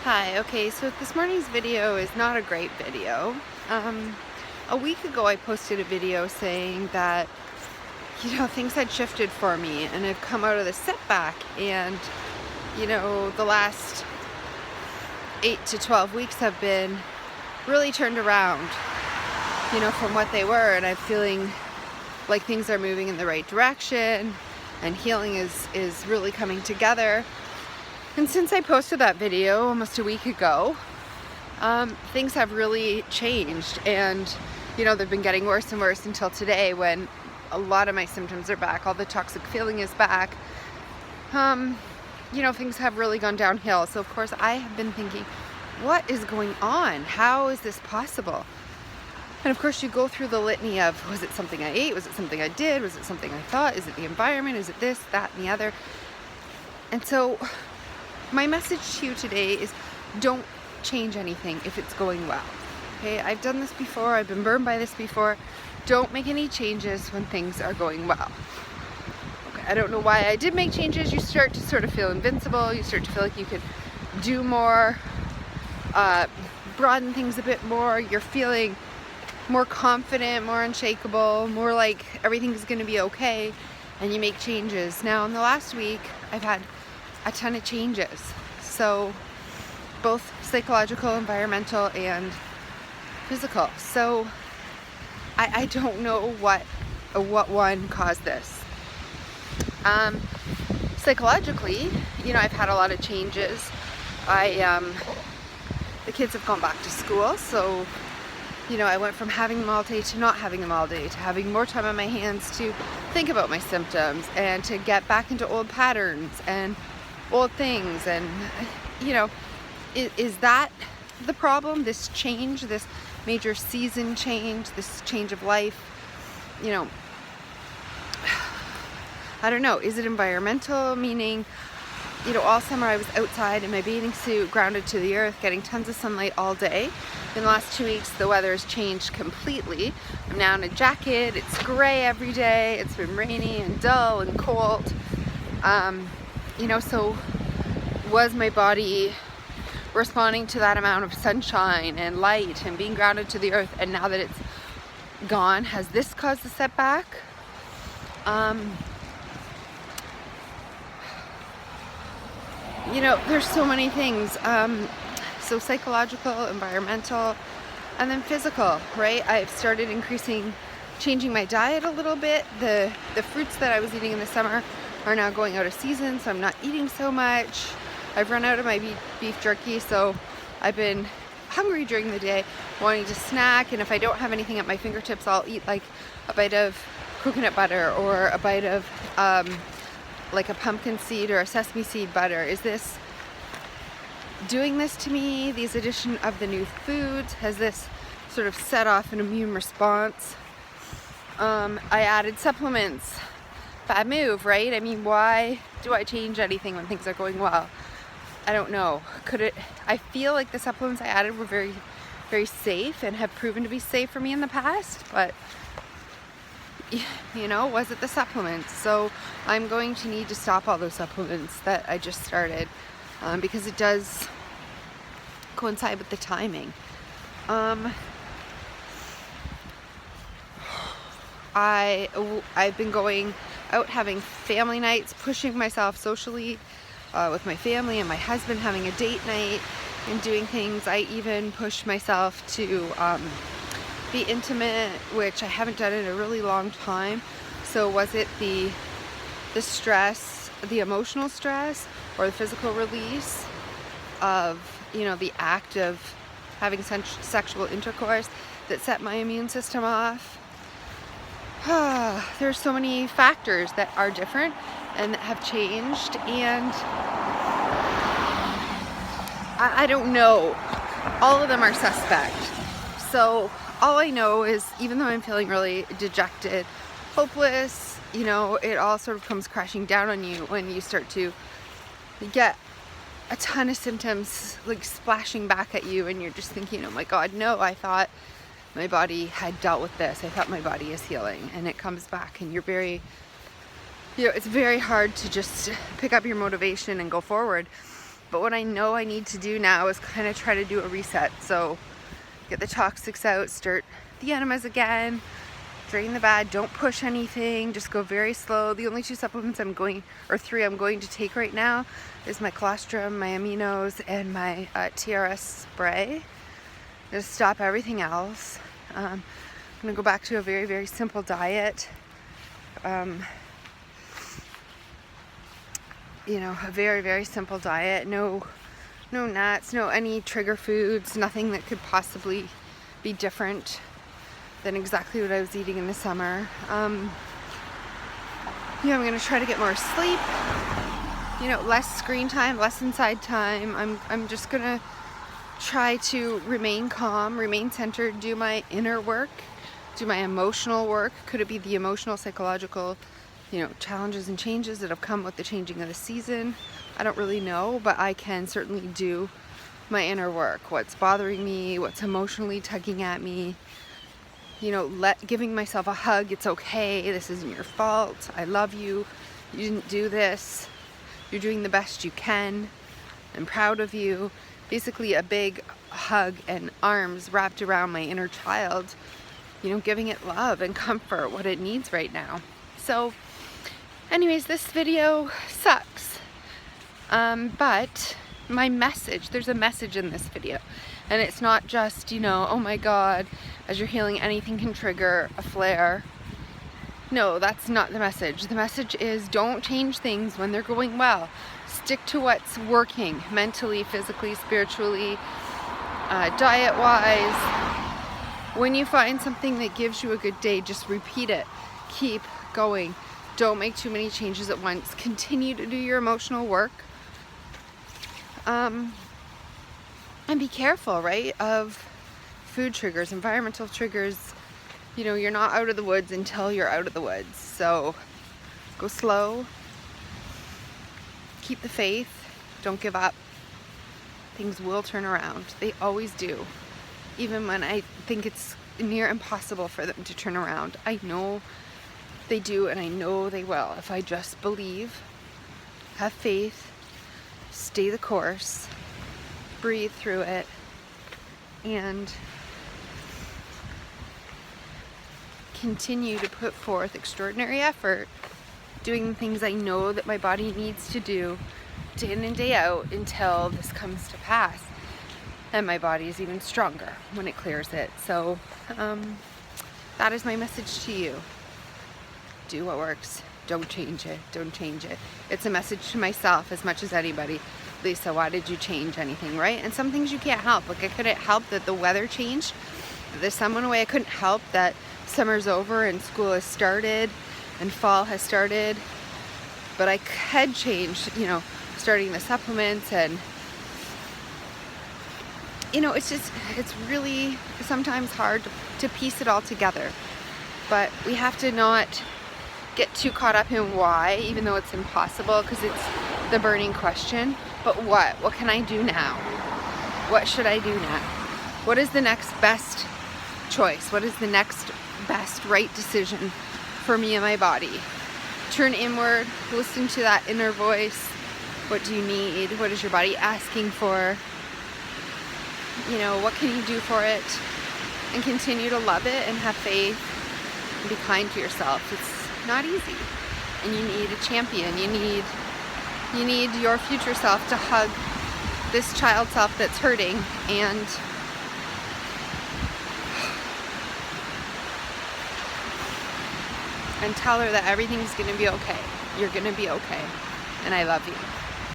Hi, okay, so this morning's video is not a great video. A week ago I posted a video saying that, things had shifted for me and I've come out of the setback and, the last 8 to 12 weeks have been really turned around, from what they were, and I'm feeling like things are moving in the right direction and healing is really coming together. And since I posted that video almost a week ago, things have really changed, and they've been getting worse and worse until today, when a lot of my symptoms are back, all the toxic feeling is back. Things have really gone downhill. So of course I have been thinking, what is going on? How is this possible? And of course you go through the litany of, was it something I ate? Was it something I did? Was it something I thought? Is it the environment? Is it this, that, and the other? And so my message to you today is, don't change anything if it's going well. Okay, I've done this before, I've been burned by this before. Don't make any changes when things are going well. Okay, I don't know why I did make changes. You start to sort of feel invincible, you start to feel like you could do more, broaden things a bit more, you're feeling more confident, more unshakable, more like everything's gonna be okay, and you make changes. Now in the last week, I've had a ton of changes. So both psychological, environmental, and physical. So I don't know what one caused this. Psychologically, I've had a lot of changes. The kids have gone back to school, so I went from having them all day to not having them all day, to having more time on my hands to think about my symptoms and to get back into old patterns and old things. And is that the problem? This change, this major season change, this change of life, I don't know. Is it environmental? Meaning, all summer I was outside in my bathing suit, grounded to the earth, getting tons of sunlight all day. In the last 2 weeks, the weather has changed completely. I'm now in a jacket. It's gray every day. It's been rainy and dull and cold. So was my body responding to that amount of sunshine and light and being grounded to the earth? And now that it's gone, has this caused a setback? There's so many things. So psychological, environmental, and then physical, right? I've started changing my diet a little bit. The fruits that I was eating in the summer are now going out of season, so I'm not eating so much. I've run out of my beef jerky, so I've been hungry during the day, wanting to snack, and if I don't have anything at my fingertips, I'll eat like a bite of coconut butter or a bite of like a pumpkin seed or a sesame seed butter. Is this doing this to me? These addition of the new foods, has this sort of set off an immune response? I added supplements. Bad move, right? I mean, why do I change anything when things are going well? I don't know. I feel like the supplements I added were very, very safe and have proven to be safe for me in the past, but was it the supplements? So I'm going to need to stop all those supplements that I just started, because it does coincide with the timing. I've been going out having family nights, pushing myself socially with my family and my husband, having a date night and doing things. I even pushed myself to be intimate, which I haven't done in a really long time. So was it the stress, the emotional stress, or the physical release of the act of having sexual intercourse that set my immune system off? There's so many factors that are different and that have changed, and I don't know. All of them are suspect. So all I know is, even though I'm feeling really dejected, hopeless, it all sort of comes crashing down on you when you start to get a ton of symptoms like splashing back at you, and you're just thinking, oh my God, no, I thought my body had dealt with this. I thought my body is healing, and it comes back, and you're very, it's very hard to just pick up your motivation and go forward But what I know I need to do now is kind of try to do a reset. So get the toxics out, start the enemas again, drain the bad, don't push anything, just go very slow. The only 2 supplements I'm going to take right now is my colostrum, my aminos, and my TRS spray. Just stop everything else. I'm gonna go back to a very, very simple diet. You know, a very, very simple diet. No nuts, no any trigger foods, nothing that could possibly be different than exactly what I was eating in the summer. Yeah, I'm gonna try to get more sleep. You know, less screen time, less inside time. I'm just gonna try to remain calm, remain centered, do my inner work, do my emotional work. Could it be the emotional, psychological, you know, challenges and changes that have come with the changing of the season? I don't really know, but I can certainly do my inner work. What's bothering me, what's emotionally tugging at me. You know, giving myself a hug. It's okay. This isn't your fault. I love you. You didn't do this. You're doing the best you can. I'm proud of you. Basically a big hug and arms wrapped around my inner child. You know, giving it love and comfort, what it needs right now. So anyways, this video sucks. But my message, there's a message in this video. And it's not just, you know, oh my God, as you're healing, anything can trigger a flare. No, that's not the message. The message is don't change things when they're going well. Stick to what's working mentally, physically, spiritually, diet-wise. When you find something that gives you a good day, just repeat it. Keep going. Don't make too many changes at once. Continue to do your emotional work. And be careful, right, of food triggers, environmental triggers. You know, you're not out of the woods until you're out of the woods. So go slow. Keep the faith. Don't give up. Things will turn around. They always do. Even when I think it's near impossible for them to turn around. I know they do, and I know they will. If I just believe, have faith, stay the course, breathe through it, and continue to put forth extraordinary effort, doing the things I know that my body needs to do day in and day out until this comes to pass. And my body is even stronger when it clears it. So that is my message to you. Do what works. Don't change it. Don't change it. It's a message to myself as much as anybody. Lisa, why did you change anything, right? And some things you can't help. Like I couldn't help that the weather changed. The sun went away. I couldn't help that summer's over and school has started and fall has started. But I had changed, you know, starting the supplements, and you know, it's really sometimes hard to piece it all together. But we have to not get too caught up in why, even though it's impossible, because it's the burning question. But what? What can I do now? What should I do now? What is the next best choice? What is the next best right decision for me and my body? Turn inward, listen to that inner voice. What do you need? What is your body asking for? You know, what can you do for it? And continue to love it and have faith and be kind to yourself. It's not easy. And you need a champion. You need your future self to hug this child self that's hurting and tell her that everything's gonna be okay. You're gonna be okay. And I love you.